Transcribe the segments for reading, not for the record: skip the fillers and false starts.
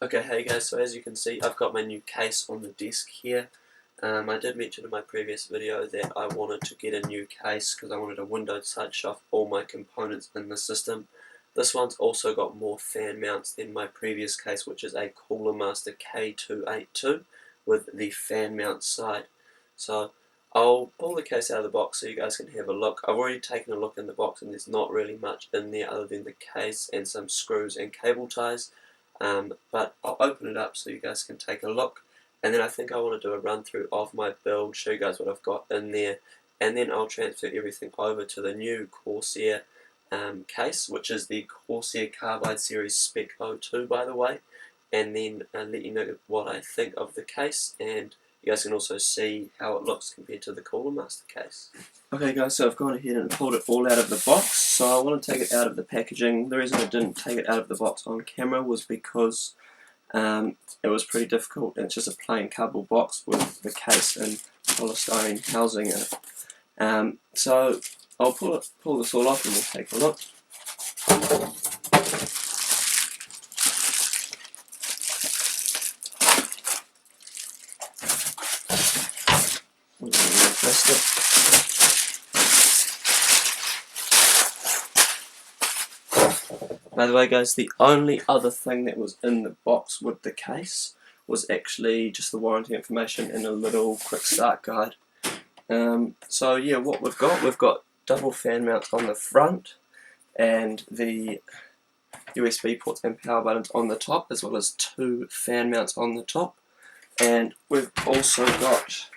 Okay, hey guys, so as you can see I've got my new case on the desk here. I did mention in my previous video that I wanted to get a new case because I wanted a window touch off all my components in the system. This one's also got more fan mounts than my previous case, which is a Cooler Master K282 with the fan mount side. So I'll pull the case out of the box so you guys can have a look. I've already taken a look in the box and there's not really much in there other than the case and some screws and cable ties. But I'll open it up so you guys can take a look, and then I think I want to do a run through of my build, show you guys what I've got in there, and then I'll transfer everything over to the new Corsair case, which is the Corsair Carbide Series Spec 02 by the way, and then let you know what I think of the case, and you guys can also see how it looks compared to the Cooler Master case. Okay guys, so I've gone ahead and pulled it all out of the box. So I want to take it out of the packaging. The reason I didn't take it out of the box on camera was because it was pretty difficult. It's just a plain cardboard box with the case and polystyrene housing in it. So I'll pull this all off and we'll take a look. By the way guys, the only other thing that was in the box with the case was actually just the warranty information and a little quick start guide. So yeah, what we've got double fan mounts on the front and the USB ports and power buttons on the top, as well as 2 fan mounts on the top, and we've also got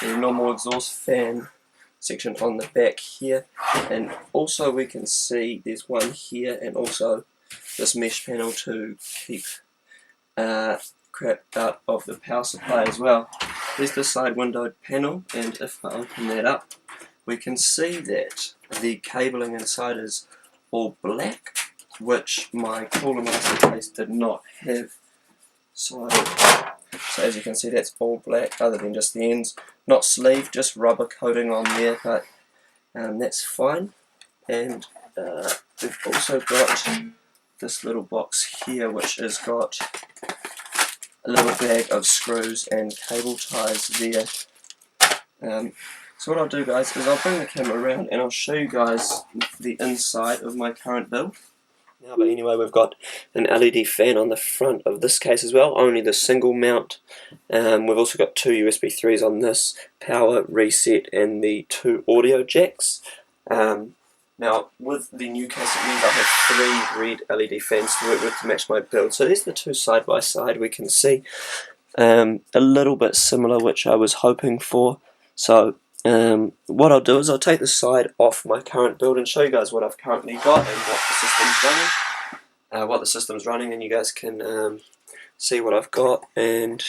the normal exhaust fan section on the back here, and also we can see there's one here and also this mesh panel to keep crap out of the power supply as well. There's the side windowed panel, and if I open that up we can see that the cabling inside is all black, which my Cooler Master case did not have. So as you can see, that's all black other than just the ends. Not sleeve, just rubber coating on there, but that's fine. And we've also got this little box here which has got a little bag of screws and cable ties there. So what I'll do guys is I'll bring the camera around and I'll show you guys the inside of my current build. Now, but anyway, we've got an LED fan on the front of this case as well, only the single mount. We've also got 2 USB 3s on this, power, reset, and the 2 audio jacks. Now, with the new case it means I have 3 red LED fans to work with to match my build. So there's the 2 side by side. We can see a little bit similar, which I was hoping for. So what I'll do is I'll take the side off my current build and show you guys what I've currently got and what the system's running, and you guys can see what I've got and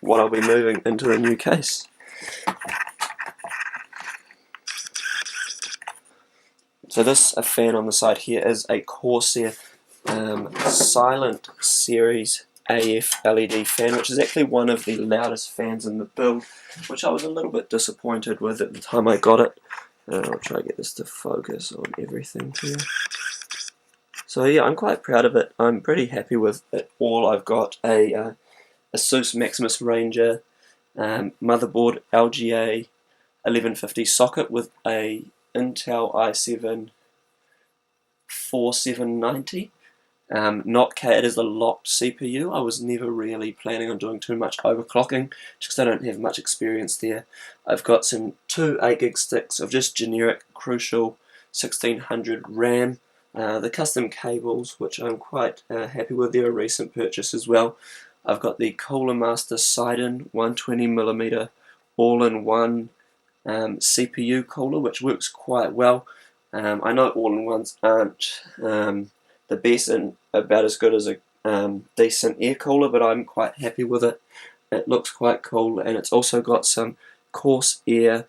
what I'll be moving into the new case. So this fan on the side here is a Corsair Silent Series AF LED fan, which is actually one of the loudest fans in the build, which I was a little bit disappointed with at the time I got it. I'll try to get this to focus on everything here. So yeah, I'm quite proud of it. I'm pretty happy with it all. I've got a ASUS Maximus Ranger motherboard, LGA 1150 socket with a Intel i7 4790. It is a locked CPU. I was never really planning on doing too much overclocking just because I don't have much experience there. I've got some 2 8GB sticks of just generic Crucial 1600 RAM. The custom cables, which I'm quite happy with, they're a recent purchase as well. I've got the Cooler Master Sidon 120mm all-in-one CPU cooler, which works quite well. I know all-in-ones aren't the best and about as good as a decent air cooler, but I'm quite happy with it. It looks quite cool, and it's also got some Corsair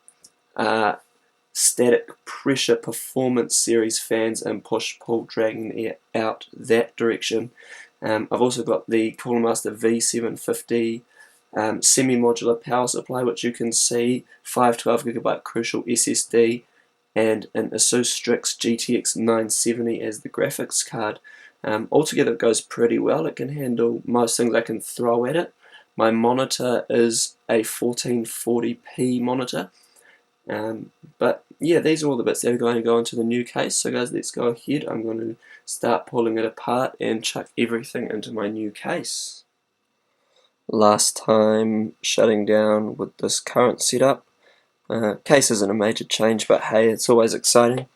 static pressure performance series fans and push-pull dragging the air out that direction. I've also got the Cooler Master V750 semi-modular power supply, which you can see 512GB Crucial SSD and an ASUS Strix GTX 970 as the graphics card. Altogether it goes pretty well. It can handle most things I can throw at it. My monitor is a 1440p monitor. But yeah, these are all the bits that are going to go into the new case. So guys, let's go ahead. I'm going to start pulling it apart and chuck everything into my new case. Last time shutting down with this current setup. Case isn't a major change, but hey, it's always exciting.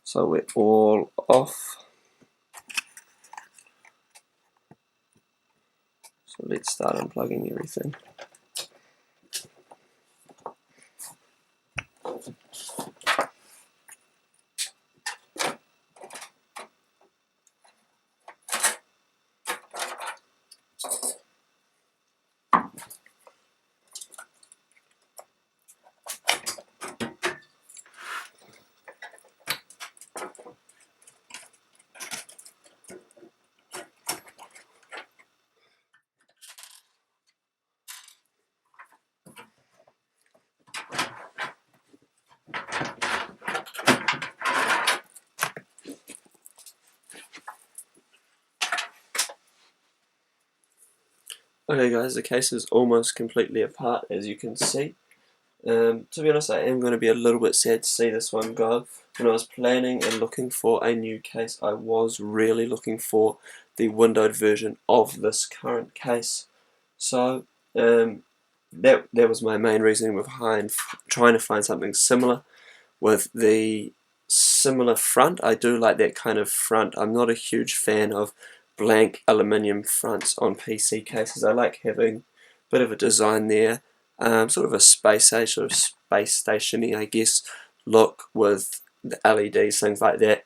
So we're all off. So let's start unplugging everything. Okay guys, the case is almost completely apart, as you can see. To be honest, I am going to be a little bit sad to see this one go. When I was planning and looking for a new case, I was really looking for the windowed version of this current case. So that was my main reasoning behind trying to find something similar with the similar front. I do like that kind of front. I'm not a huge fan of blank aluminium fronts on PC cases. I like having a bit of a design there, sort of a space age, sort of space station-y, I guess, look with the LEDs, things like that.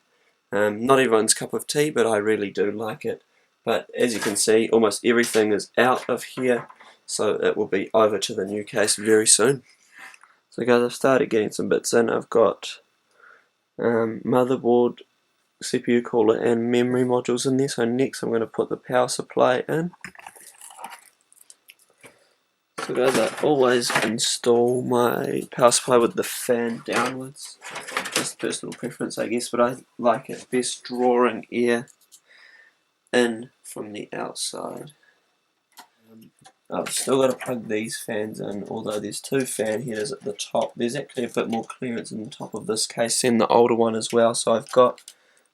Not everyone's cup of tea, but I really do like it. But as you can see, almost everything is out of here, so it will be over to the new case very soon. So guys, I've started getting some bits in. I've got motherboard, CPU cooler and memory modules in there. So next I'm going to put the power supply in. So guys, I always install my power supply with the fan downwards. Just personal preference, I guess, but I like it best drawing air in from the outside. I've still got to plug these fans in, although there's two fan headers at the top. There's actually a bit more clearance in the top of this case and the older one as well, so I've got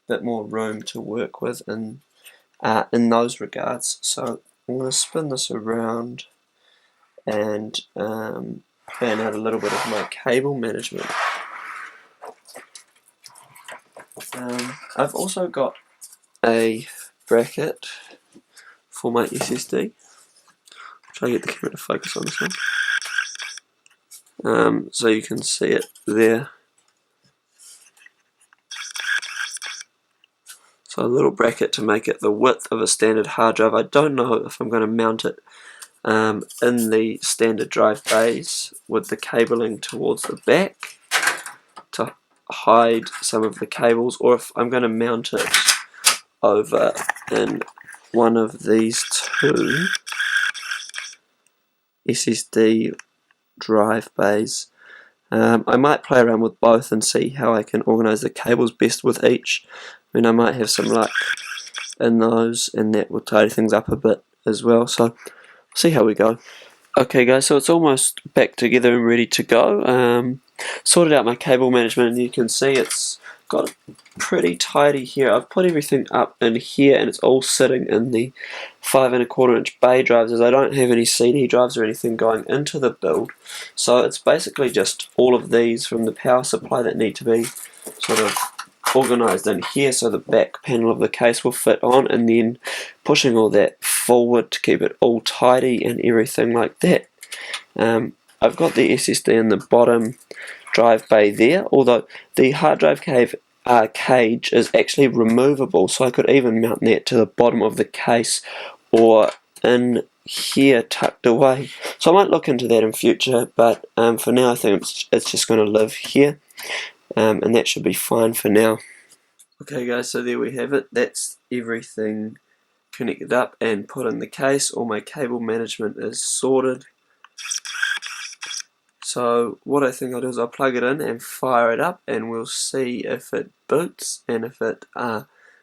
a bit more room to work with in those regards. So I'm going to spin this around and plan out a little bit of my cable management. I've also got a bracket for my SSD. Try to get the camera to focus on this one. So you can see it there. So a little bracket to make it the width of a standard hard drive. I don't know if I'm going to mount it in the standard drive bays with the cabling towards the back to hide some of the cables, or if I'm going to mount it over in one of these two SSD drive bays. I might play around with both and see how I can organise the cables best with each. I mean, I might have some luck in those, and that will tidy things up a bit as well. So, see how we go. Okay guys, so it's almost back together and ready to go. Sorted out my cable management, and you can see it's got pretty tidy here. I've put everything up in here, and it's all sitting in the 5 1/4 inch bay drives, as I don't have any CD drives or anything going into the build. So it's basically just all of these from the power supply that need to be sort of organised in here, so the back panel of the case will fit on, and then pushing all that forward to keep it all tidy and everything like that. I've got the SSD in the bottom drive bay there, although the hard drive cage is actually removable, so I could even mount that to the bottom of the case or in here tucked away. So I might look into that in future, but for now I think it's just going to live here, and that should be fine for now. Okay guys, so there we have it. That's everything connected up and put in the case. All my cable management is sorted. So what I think I'll do is I'll plug it in and fire it up, and we'll see if it boots and if it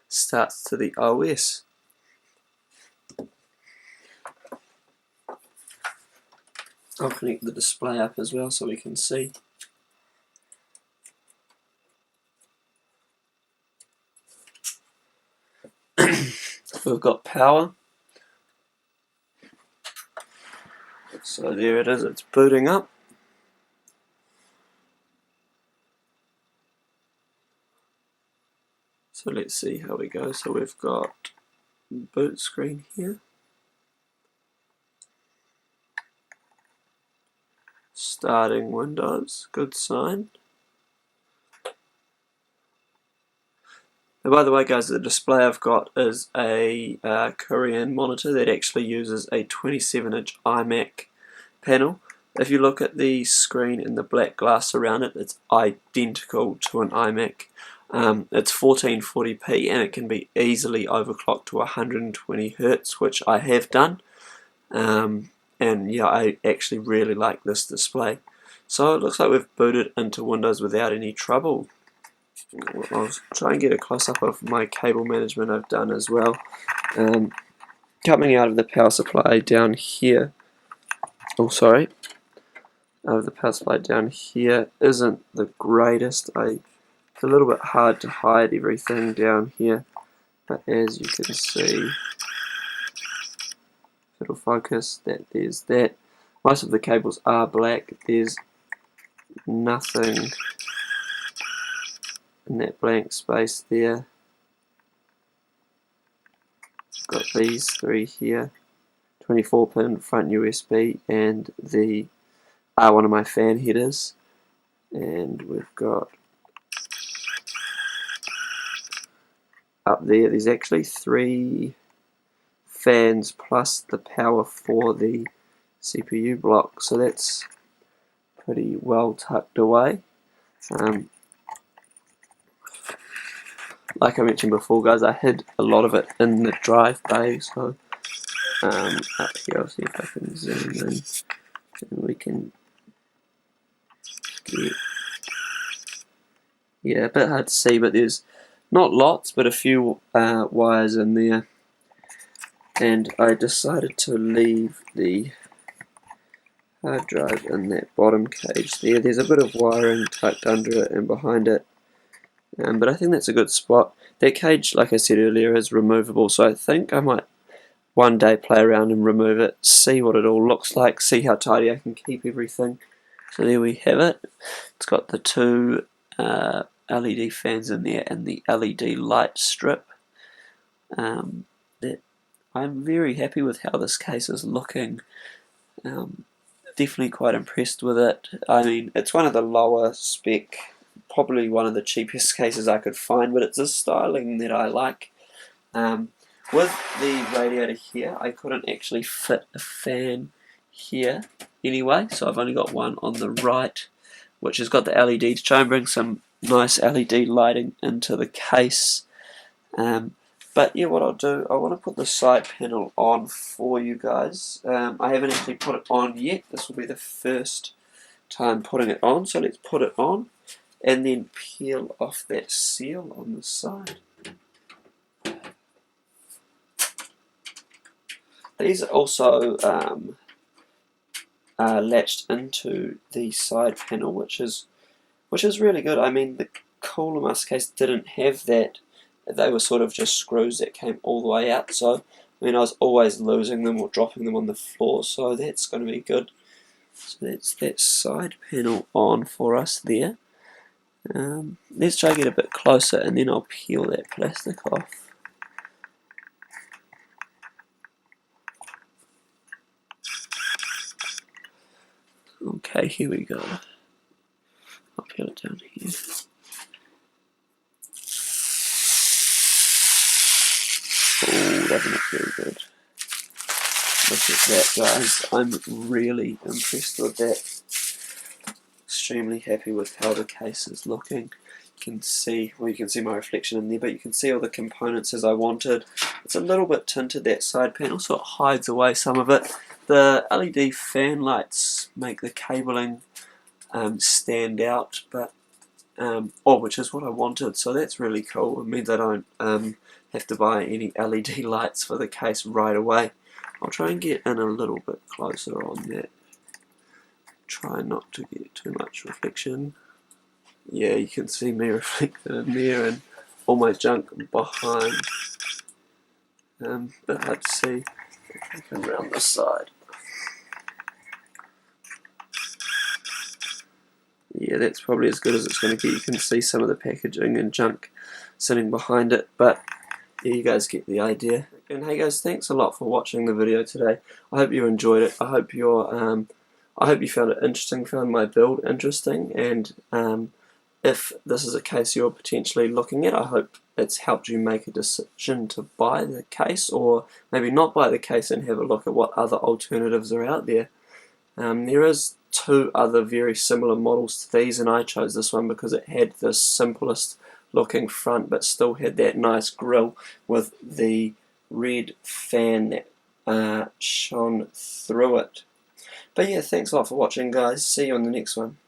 starts to the OS. I'll connect the display up as well so we can see. We've got power. So there it is, it's booting up. So let's see how we go. So we've got boot screen here. Starting Windows, good sign. And by the way guys, the display I've got is a Korean monitor that actually uses a 27-inch iMac panel. If you look at the screen and the black glass around it, it's identical to an iMac. It's 1440p and it can be easily overclocked to 120 Hz, which I have done. And yeah, I actually really like this display. So it looks like we've booted into Windows without any trouble. I'll try and get a close-up of my cable management I've done as well. Coming out of the power supply down here, the power supply down here isn't the greatest. It's a little bit hard to hide everything down here, but as you can see, if it'll focus, there's that. Most of the cables are black. There's nothing in that blank space there. Got these three here, 24-pin front USB and the one of my fan headers, and we've got up there's actually 3 fans plus the power for the CPU block, so that's pretty well tucked away. Like I mentioned before guys, I hid a lot of it in the drive bay, so up here I'll see if I can zoom in and we can get, yeah, a bit hard to see, but there's not lots but a few wires in there, and I decided to leave the hard drive in that bottom cage there. There's a bit of wiring tucked under it and behind it, but I think that's a good spot. That cage, like I said earlier, is removable, so I think I might one day play around and remove it, see what it all looks like, see how tidy I can keep everything. So there we have it. It's got the 2 LED fans in there and the LED light strip. That I'm very happy with how this case is looking. Definitely quite impressed with it. I mean, it's one of the lower spec, probably one of the cheapest cases I could find, but it's a styling that I like. With the radiator here, I couldn't actually fit a fan here anyway, so I've only got one on the right, which has got the LED to try and bring some nice LED lighting into the case. But yeah, what I'll do, I want to put the side panel on for you guys. I haven't actually put it on yet. This will be the first time putting it on, so let's put it on and then peel off that seal on the side. These are also latched into the side panel, which is really good. I mean, the Cooler Master case didn't have that. They were sort of just screws that came all the way out, so I mean I was always losing them or dropping them on the floor, so that's going to be good. So that's that side panel on for us there. Let's try to get a bit closer and then I'll peel that plastic off. Okay, here we go. I'll peel it down here. Oh, doesn't look very good. Look at that, guys. I'm really impressed with that. Extremely happy with how the case is looking. You can see, well, you can see my reflection in there, but you can see all the components as I wanted. It's a little bit tinted, that side panel, so it hides away some of it. The LED fan lights make the cabling stand out, but which is what I wanted, so that's really cool. It means I don't have to buy any LED lights for the case right away. I'll try and get in a little bit closer on that. Try not to get too much reflection. Yeah, you can see me reflected in there and all my junk behind. Bit hard to see if I can round the side. Yeah, that's probably as good as it's going to get. You can see some of the packaging and junk sitting behind it, but yeah, you guys get the idea. And hey guys, thanks a lot for watching the video today. I hope you enjoyed it. I hope you found it interesting, found my build interesting, and if this is a case you're potentially looking at, I hope it's helped you make a decision to buy the case, or maybe not buy the case and have a look at what other alternatives are out there. There is 2 other very similar models to these, and I chose this one because it had the simplest looking front but still had that nice grille with the red fan that shone through it. But yeah, thanks a lot for watching guys, see you on the next one.